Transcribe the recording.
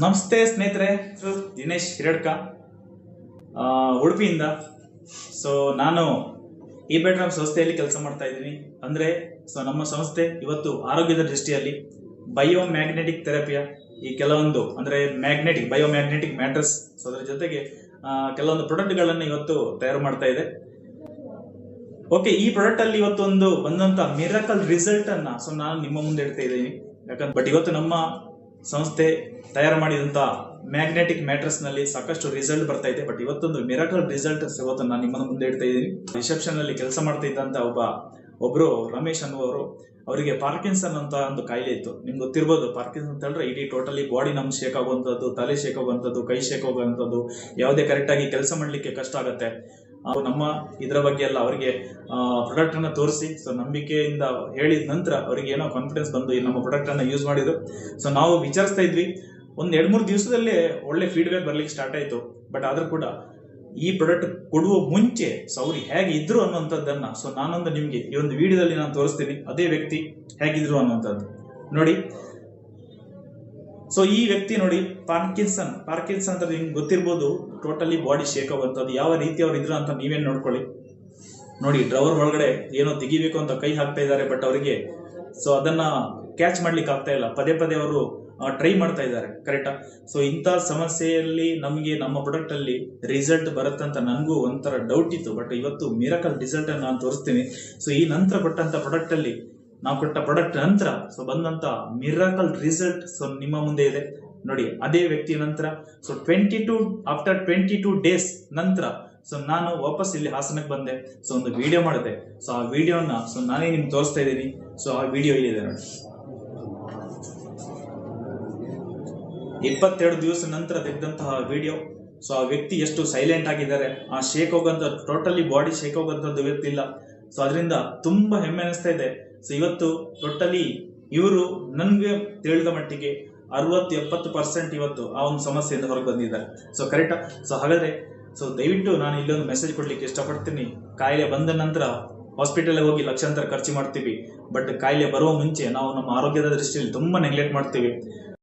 ನಮಸ್ತೆ ಸ್ನೇಹಿತರೆ, ದಿನೇಶ್ ಹಿರಡ್ಕ ಉಡುಪಿಯಿಂದ. ಸೊ ನಾನು ಈ ಬೆಟರ್ ಸಂಸ್ಥೆಯಲ್ಲಿ ಕೆಲಸ ಮಾಡ್ತಾ ಇದ್ದೀನಿ. ಅಂದರೆ ನಮ್ಮ ಸಂಸ್ಥೆ ಇವತ್ತು ಆರೋಗ್ಯದ ದೃಷ್ಟಿಯಲ್ಲಿ ಬಯೋಮ್ಯಾಗ್ನೆಟಿಕ್ ಥೆರಪಿಯ ಈ ಕೆಲವೊಂದು ಅಂದರೆ ಬಯೋಮ್ಯಾಗ್ನೆಟಿಕ್ ಮ್ಯಾಟ್ರಸ್, ಸೊ ಅದರ ಜೊತೆಗೆ ಕೆಲವೊಂದು ಪ್ರಾಡಕ್ಟ್ಗಳನ್ನು ಇವತ್ತು ತಯಾರು ಮಾಡ್ತಾ ಇದೆ. ಓಕೆ, ಈ ಪ್ರಾಡಕ್ಟ್ ಅಲ್ಲಿ ಇವತ್ತು ಒಂದು ಬಂದಂತ ಮಿರಾಕಲ್ ರಿಸಲ್ಟ್ ಅನ್ನ ನಾನು ನಿಮ್ಮ ಮುಂದೆ ಇಡ್ತಾ ಇದ್ದೀನಿ. ಯಾಕಂದ್ರೆ ಇವತ್ತು ನಮ್ಮ ಸಂಸ್ಥೆ ತಯಾರು ಮಾಡಿದಂತ ಮ್ಯಾಗ್ನೆಟಿಕ್ ಮ್ಯಾಟ್ರಸ್ ನಲ್ಲಿ ಸಾಕಷ್ಟು ರಿಸಲ್ಟ್ ಬರ್ತಾ ಇದೆ. ಬಟ್ ಇವತ್ತೊಂದು ಮಿರಾಕಲ್ ರಿಸಲ್ಟ್ ಇವತ್ತು ನಾನು ನಿಮ್ಮ ಮುಂದೆ ಇಡ್ತಾ ಇದ್ದೀನಿ. ರಿಸೆಪ್ಷನ್ ಅಲ್ಲಿ ಕೆಲಸ ಮಾಡ್ತಾ ಇದ್ದಂತ ಒಬ್ರು ರಮೇಶ್ ಅನ್ನುವರು, ಅವರಿಗೆ ಪಾರ್ಕಿನ್ಸನ್ ಅಂತ ಒಂದು ಕಾಯಿಲೆ ಇತ್ತು. ನಿಮ್ಗೆ ಗೊತ್ತಿರ್ಬೋದು, ಪಾರ್ಕಿನ್ಸನ್ ಅಂತ ಹೇಳಿದ್ರೆ ಇಡೀ ಟೋಟಲಿ ಬಾಡಿ ನಮ್ಗೆ ಶೇಕ್ ಆಗುವಂಥದ್ದು, ತಲೆ ಶೇಕ್ ಆಗುವಂಥದ್ದು, ಕೈ ಶೇಕ್ ಆಗುವಂಥದ್ದು, ಯಾವುದೇ ಕರೆಕ್ಟ್ ಆಗಿ ಕೆಲಸ ಮಾಡ್ಲಿಕ್ಕೆ ಕಷ್ಟ ಆಗುತ್ತೆ. ನಮ್ಮ ಇದರ ಬಗ್ಗೆ ಎಲ್ಲ ಅವರಿಗೆ ಪ್ರಾಡಕ್ಟ್ ಅನ್ನ ತೋರಿಸಿ, ಸೊ ನಂಬಿಕೆಯಿಂದ ಹೇಳಿದ ನಂತರ ಅವರಿಗೆ ಏನೋ ಕಾನ್ಫಿಡೆನ್ಸ್ ಬಂದು ಈ ನಮ್ಮ ಪ್ರಾಡಕ್ಟ್ ಅನ್ನ ಯೂಸ್ ಮಾಡಿದ್ರು. ಸೊ ನಾವು ವಿಚಾರಿಸ್ತಾ ಇದ್ವಿ, ಒಂದ್ 2-3 ದಿವಸದಲ್ಲೇ ಒಳ್ಳೆ ಫೀಡ್ಬ್ಯಾಕ್ ಬರ್ಲಿಕ್ಕೆ ಸ್ಟಾರ್ಟ್ ಆಯ್ತು. ಬಟ್ ಆದ್ರೂ ಕೂಡ ಈ ಪ್ರಾಡಕ್ಟ್ ಕೊಡುವ ಮುಂಚೆ ಸೊ ಅವ್ರು ಹೇಗೆ ಇದ್ರು ಅನ್ನುವಂಥದ್ದನ್ನ ನಾನೊಂದು ನಿಮ್ಗೆ ಈ ಒಂದು ವಿಡಿಯೋದಲ್ಲಿ ನಾನು ತೋರಿಸ್ತೀನಿ. ಅದೇ ವ್ಯಕ್ತಿ ಹೇಗಿದ್ರು ಅನ್ನುವಂಥದ್ದು ನೋಡಿ. ಸೊ ಈ ವ್ಯಕ್ತಿ ನೋಡಿ, ಪಾರ್ಕಿನ್ಸನ್ ಅಂತ ನಿಮ್ಗೆ ಗೊತ್ತಿರ್ಬೋದು, ಟೋಟಲಿ ಬಾಡಿ ಶೇಕ್ ಆಗುವಂಥದ್ದು. ಯಾವ ರೀತಿ ಅವ್ರು ಇದ್ರು ಅಂತ ನೀವೇನು ನೋಡ್ಕೊಳ್ಳಿ. ನೋಡಿ, ಡ್ರವರ್ ಒಳಗಡೆ ಏನೋ ತೆಗಿಬೇಕು ಅಂತ ಕೈ ಹಾಕ್ತಾ ಇದ್ದಾರೆ, ಬಟ್ ಅವರಿಗೆ ಸೊ ಅದನ್ನ ಕ್ಯಾಚ್ ಮಾಡ್ಲಿಕ್ಕೆ ಆಗ್ತಾ ಇಲ್ಲ. ಪದೇ ಅವರು ಟ್ರೈ ಮಾಡ್ತಾ ಇದ್ದಾರೆ. ಕರೆಕ್ಟಾ? ಸೊ ಇಂಥ ಸಮಸ್ಯೆಯಲ್ಲಿ ನಮಗೆ ನಮ್ಮ ಪ್ರಾಡಕ್ಟ್ ಅಲ್ಲಿ ರಿಸಲ್ಟ್ ಬರುತ್ತಂತ ನನಗೂ ಒಂಥರ ಡೌಟ್ ಇತ್ತು. ಬಟ್ ಇವತ್ತು ಮಿರಾಕಲ್ ರಿಸಲ್ಟ್ ಅನ್ನು ನಾನು ತೋರಿಸ್ತೀನಿ. ಸೊ ಈ ನಂತರ ಕೊಟ್ಟಂತ ಪ್ರಾಡಕ್ಟ್ ಅಲ್ಲಿ, ನಾವು ಕೊಟ್ಟ ಪ್ರಾಡಕ್ಟ್ ನಂತರ ಬಂದಂತ ಮಿರಾಕಲ್ ರಿಸಲ್ಟ್ ನಿಮ್ಮ ಮುಂದೆ ಇದೆ ನೋಡಿ. ಅದೇ ವ್ಯಕ್ತಿ ನಂತರ ಆಫ್ಟರ್ 22 ಡೇಸ್ ನಂತರ ನಾನು ವಾಪಸ್ ಇಲ್ಲಿ ಹಾಸನಕ್ಕೆ ಬಂದೆ. ಸೊ ಒಂದು ವಿಡಿಯೋ ಮಾಡಿದೆ. ಸೊ ಆ ವಿಡಿಯೋನ ನಾನೇ ನಿಮ್ಗೆ ತೋರಿಸ್ತಾ ಇದ್ದೀನಿ. ಸೊ ಆ ವಿಡಿಯೋ ಇದೆ ನೋಡಿ. 22 ದಿವಸ ನಂತರ ತೆಗೆದಂತಹ ವಿಡಿಯೋ. ಸೊ ಆ ವ್ಯಕ್ತಿ ಎಷ್ಟು ಸೈಲೆಂಟ್ ಆಗಿದ್ದಾರೆ, ಆ ಶೇಕ್ ಹೋಗಂತ ಟೋಟಲಿ ಬಾಡಿ ಶೇಕ್ ಹೋಗಂತದ್ದು ವ್ಯಕ್ತಿ ಇಲ್ಲ. ಸೊ ಅದರಿಂದ ತುಂಬಾ ಹೆಮ್ಮೆ ಅನಿಸ್ತಾ ಇದೆ. ಸೊ ಇವತ್ತು ಟೋಟಲಿ ಇವರು ನನ್ಗೆ ತಿಳಿದ ಮಟ್ಟಿಗೆ 60-70% ಇವತ್ತು ಆ ಒಂದು ಸಮಸ್ಯೆಯಿಂದ ಹೊರಗೆ ಬಂದಿದ್ದಾರೆ. ಸೊ ಕರೆಕ್ಟಾ? ಸೊ ಹಾಗಾದ್ರೆ ದಯವಿಟ್ಟು ನಾನು ಇಲ್ಲೊಂದು ಮೆಸೇಜ್ ಕೊಡ್ಲಿಕ್ಕೆ ಇಷ್ಟಪಡ್ತೀನಿ. ಕಾಯಿಲೆ ಬಂದ ನಂತರ ಹಾಸ್ಪಿಟಲ್ ಹೋಗಿ ಲಕ್ಷಾಂತರ ಖರ್ಚು ಮಾಡ್ತೀವಿ, ಬಟ್ ಕಾಯಿಲೆ ಬರುವ ಮುಂಚೆ ನಾವು ನಮ್ಮ ಆರೋಗ್ಯದ ದೃಷ್ಟಿಯಲ್ಲಿ ತುಂಬಾ ನೆಗ್ಲೆಕ್ಟ್ ಮಾಡ್ತೀವಿ.